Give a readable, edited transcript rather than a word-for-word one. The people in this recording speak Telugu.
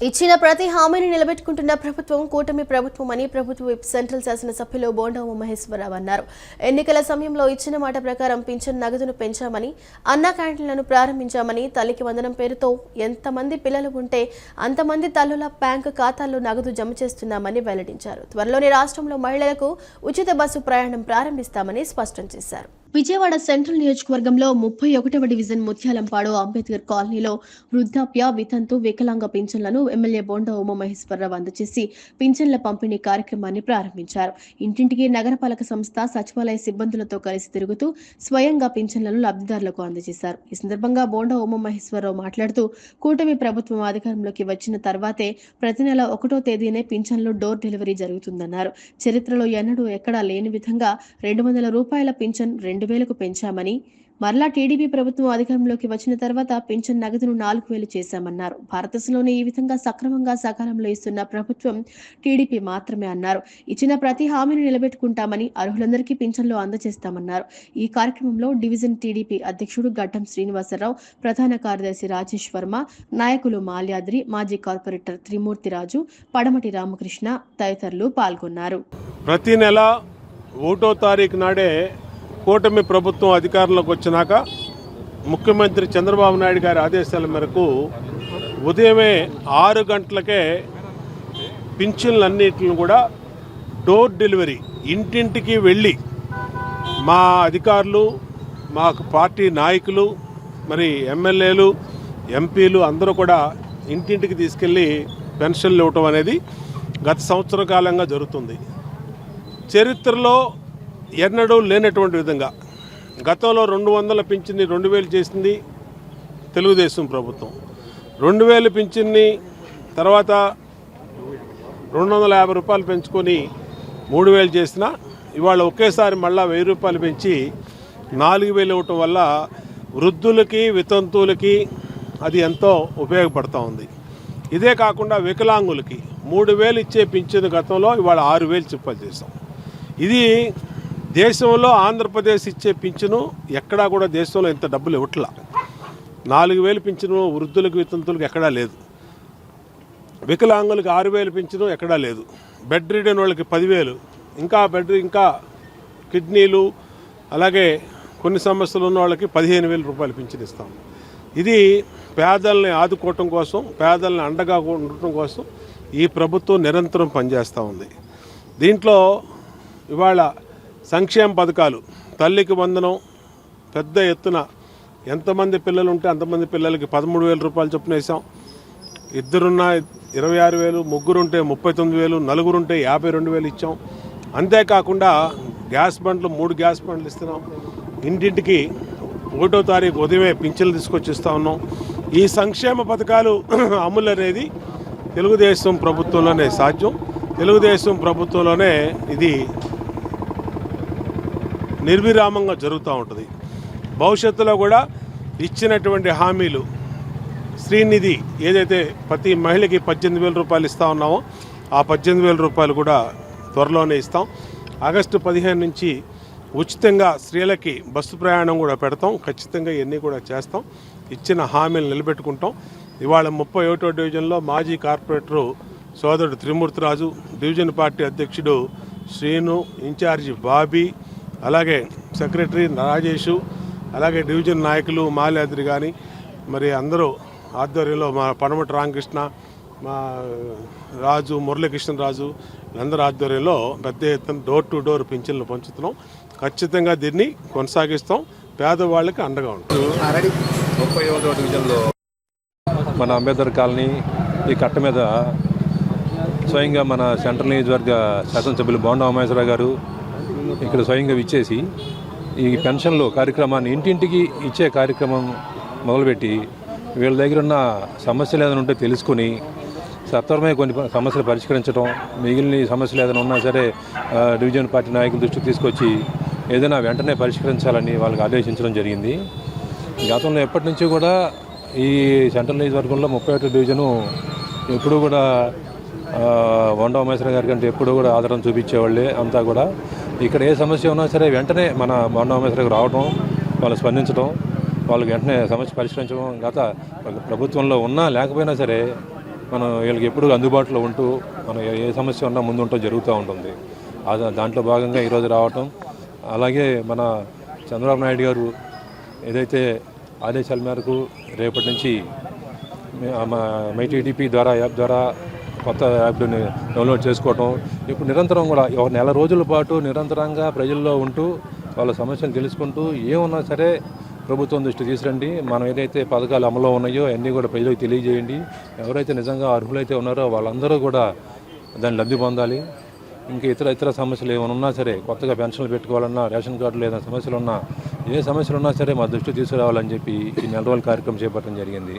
ఇచ్చిన ప్రతి హామీని నిలబెట్టుకుంటున్న ప్రభుత్వం కూటమి ప్రభుత్వం అని ప్రభుత్వ విప్ సెంట్రల్ శాసనసభ్యులు బోండా ఉమామహేశ్వరరావు అన్నారు. ఎన్నికల సమయంలో ఇచ్చిన మాట ప్రకారం పింఛన్ నగదును పెంచామని, అన్న క్యాంటీన్లను ప్రారంభించామని, తల్లికి వందనం పేరుతో ఎంతమంది పిల్లలు ఉంటే అంతమంది తల్లుల బ్యాంకు ఖాతాల్లో నగదు జమ చేస్తున్నామని వెల్లడించారు. త్వరలోనే రాష్ట్రంలో మహిళలకు ఉచిత బస్సు ప్రయాణం ప్రారంభిస్తామని స్పష్టం చేశారు. విజయవాడ సెంట్రల్ నియోజకవర్గంలో 31వ డివిజన్ ముత్యాలంపాడు అంబేద్కర్ కాలనీలో వృద్ధాప్య, వితంతు, వికలాంగ పింఛన్లను ఎమ్మెల్యే బోండా ఉమామహేశ్వరరావు అందజేసి పింఛన్ల పంపిణీ కార్యక్రమాన్ని ప్రారంభించారు. ఇంటింటికి నగరపాలక సంస్థ సచివాలయ సిబ్బందులతో కలిసి తిరుగుతూ స్వయంగా పింఛన్లను లబ్ధిదారులకు అందజేశారు. ఈ సందర్భంగా బోండా ఉమామహేశ్వరరావు మాట్లాడుతూ కూటమి ప్రభుత్వం అధికారంలోకి వచ్చిన తర్వాతే ప్రతి నెల 1వ తేదీనే పింఛన్లు డోర్ డెలివరీ జరుగుతుందన్నారు. చరిత్రలో ఎన్నడూ ఎక్కడా లేని విధంగా 200 రూపాయల పింఛన్ 2000కు పెంచామని, మరలా టీడీపీ ప్రభుత్వం అధికారంలోకి వచ్చిన తర్వాత పింఛన్ నగదును 4000 చేశామన్నారు. భారతదేశంలోనే ఈ విధంగా సక్రమంగా సకాలంలో ఇస్తున్న ప్రభుత్వం టీడీపీ మాత్రమే అన్నారు. ఇచ్చిన ప్రతి హామీని నిలబెట్టుకుంటామని, అర్హులందరికీ పింఛన్లు అందజేస్తామన్నారు. ఈ కార్యక్రమంలో డివిజన్ టీడీపీ అధ్యక్షుడు గడ్డం శ్రీనివాసరావు, ప్రధాన కార్యదర్శి రాజేష్ వర్మ, నాయకులు మాల్యాద్రి, మాజీ కార్పొరేటర్ త్రిమూర్తిరాజు, పడమటి రామకృష్ణ తదితరులు పాల్గొన్నారు. ప్రతి నెల 1వ తారీఖు నాడే కూటమి ప్రభుత్వం అధికారంలోకి వచ్చినాక ముఖ్యమంత్రి చంద్రబాబు నాయుడు గారి ఆదేశాల మేరకు ఉదయమే 6 గంటలకే పింఛన్లన్నిటిని కూడా డోర్ డెలివరీ ఇంటింటికి వెళ్ళి మా అధికారులు, మా పార్టీ నాయకులు, మరి ఎమ్మెల్యేలు, ఎంపీలు అందరూ కూడా ఇంటింటికి తీసుకెళ్ళి పెన్షన్లు ఇవ్వటం అనేది గత సంవత్సర కాలంగా జరుగుతుంది. చరిత్రలో ఎన్నడూ లేనటువంటి విధంగా గతంలో 200 పింఛన్ని 2000 చేసింది తెలుగుదేశం ప్రభుత్వం. 2000 పింఛన్ని తర్వాత 250 రూపాయలు పెంచుకొని 3000 చేసిన ఇవాళ ఒకేసారి మళ్ళా 1000 రూపాయలు పెంచి 4000 ఇవ్వటం వల్ల వృద్ధులకి, వితంతువులకి అది ఎంతో ఉపయోగపడుతూ ఉంది. ఇదే కాకుండా వికలాంగులకి 3000 ఇచ్చే పింఛను గతంలో ఇవాళ 6000 చెప్పాలి చేసాం. ఇది దేశంలో ఆంధ్రప్రదేశ్ ఇచ్చే పింఛను ఎక్కడా కూడా దేశంలో ఇంత డబ్బులు ఇవ్వట్లా. 4000 పింఛను వృద్ధులకు, వితంతులకు ఎక్కడా లేదు. వికలాంగులకు 6000 పింఛను ఎక్కడా లేదు. బెడ్ రిడెన్ వాళ్ళకి 10,000, ఇంకా కిడ్నీలు అలాగే కొన్ని సమస్యలు ఉన్న వాళ్ళకి 15,000 రూపాయలు పింఛను ఇస్తాం. ఇది పేదల్ని ఆదుకోవటం కోసం, పేదల్ని అండగా ఉండటం కోసం ఈ ప్రభుత్వం నిరంతరం పనిచేస్తూ ఉంది. దీంట్లో ఇవాళ సంక్షేమ పథకాలు, తల్లికి వందనం పెద్ద ఎత్తున ఎంతమంది పిల్లలు ఉంటే అంతమంది పిల్లలకి 13,000 రూపాయలు చొప్పున వేసాం. ఇద్దరున్న 26,000, ముగ్గురుంటే 39,000, నలుగురుంటే 52,000 ఇచ్చాం. అంతేకాకుండా గ్యాస్ బండ్లు 3 గ్యాస్ బండ్లు ఇస్తున్నాం. ఇంటింటికి 1వ తారీఖు ఉదయమే పింఛన్లు తీసుకొచ్చి ఇస్తూ ఉన్నాం. ఈ సంక్షేమ పథకాలు అమలు అనేది తెలుగుదేశం ప్రభుత్వంలోనే సాధ్యం. తెలుగుదేశం ప్రభుత్వంలోనే ఇది నిర్విరామంగా జరుగుతూ ఉంటుంది. భవిష్యత్తులో కూడా ఇచ్చినటువంటి హామీలు శ్రీనిధి ఏదైతే ప్రతి మహిళకి 18,000 రూపాయలు ఇస్తూ ఉన్నామో ఆ 18,000 రూపాయలు కూడా త్వరలోనే ఇస్తాం. ఆగస్టు 15 నుంచి ఉచితంగా స్త్రీలకి బస్సు ప్రయాణం కూడా పెడతాం. ఖచ్చితంగా ఇవన్నీ కూడా చేస్తాం. ఇచ్చిన హామీలు నిలబెట్టుకుంటాం. ఇవాళ 31వ డివిజన్లో మాజీ కార్పొరేటరు సోదరుడు త్రిమూర్తిరాజు, డివిజన్ పార్టీ అధ్యక్షుడు శ్రీను, ఇన్ఛార్జి బాబీ, అలాగే సెక్రటరీ రాజేషు, అలాగే డివిజన్ నాయకులు మాల్యాద్రి కానీ మరి అందరూ ఆధ్వర్యంలో మా పడమటి రామకృష్ణ, మా రాజు, మురళీకృష్ణరాజు అందరూ ఆధ్వర్యంలో పెద్ద ఎత్తున డోర్ టు డోర్ పింఛన్లు పంచుతున్నాం. ఖచ్చితంగా దీన్ని కొనసాగిస్తాం. పేదవాళ్ళకి అండగా ఉంటాం. 31వ డివిజన్లో మన అంబేద్కర్ కాలనీ ఈ కట్ట మీద స్వయంగా మన సెంట్రల్ నియోజకవర్గ శాసనసభ్యులు బోండా ఉమామహేశ్వరరావు గారు ఇక్కడ స్వయంగా విచ్చేసి ఈ పెన్షన్లు కార్యక్రమాన్ని ఇంటింటికి ఇచ్చే కార్యక్రమం మొదలుపెట్టి వీళ్ళ దగ్గర ఉన్న సమస్యలు ఏదైనా ఉంటే తెలుసుకొని సత్వరమే కొన్ని సమస్యలు పరిష్కరించడం, మిగిలిన సమస్యలు ఏదైనా ఉన్నా సరే డివిజన్ పార్టీ నాయకుల దృష్టికి తీసుకొచ్చి ఏదైనా వెంటనే పరిష్కరించాలని వాళ్ళకి ఆదేశించడం జరిగింది. గతంలో ఎప్పటి నుంచి కూడా ఈ సెంట్రల్ నియోజకవర్గంలో 31వ డివిజను ఎప్పుడూ కూడా బోండా ఉమామహేశ్వరరావు గారి కంటే ఎప్పుడూ కూడా ఆదరణ చూపించేవాళ్ళే. అంతా కూడా ఇక్కడ ఏ సమస్య ఉన్నా సరే వెంటనే మన బోండా ఉమామహేశ్వరరావు రావడం, వాళ్ళు స్పందించడం, వాళ్ళకి వెంటనే సమస్య పరిష్కరించడం గత ప్రభుత్వంలో ఉన్నా లేకపోయినా సరే మనం వీళ్ళకి ఎప్పుడు అందుబాటులో ఉంటూ మనం ఏ సమస్య ఉన్నా ముందు ఉంటూ జరుగుతూ ఉంటుంది. దాంట్లో భాగంగా ఈరోజు రావటం, అలాగే మన చంద్రబాబు నాయుడు గారు ఏదైతే ఆదేశాల మేరకు రేపటి నుంచి MyTTP యాప్ ద్వారా కొత్త యాప్ని డౌన్లోడ్ చేసుకోవటం, ఇప్పుడు నిరంతరం కూడా ఒక నెల రోజుల పాటు నిరంతరంగా ప్రజల్లో ఉంటూ వాళ్ళ సమస్యలు తెలుసుకుంటూ ఏమన్నా సరే ప్రభుత్వం దృష్టి తీసురండి, మనం ఏదైతే పథకాలు అమల్లో ఉన్నాయో అన్నీ కూడా ప్రజలకు తెలియజేయండి, ఎవరైతే నిజంగా అర్హులైతే ఉన్నారో వాళ్ళందరూ కూడా దాన్ని లబ్ధి పొందాలి. ఇంకా ఇతర సమస్యలు ఏమైనా ఉన్నా సరే, కొత్తగా పెన్షన్లు పెట్టుకోవాలన్నా, రేషన్ కార్డులు ఏదైనా సమస్యలు ఉన్నా, ఏ సమస్యలు ఉన్నా సరే మా దృష్టి తీసుకురావాలని చెప్పి ఈ నెల రోజుల కార్యక్రమం చేపట్టడం జరిగింది.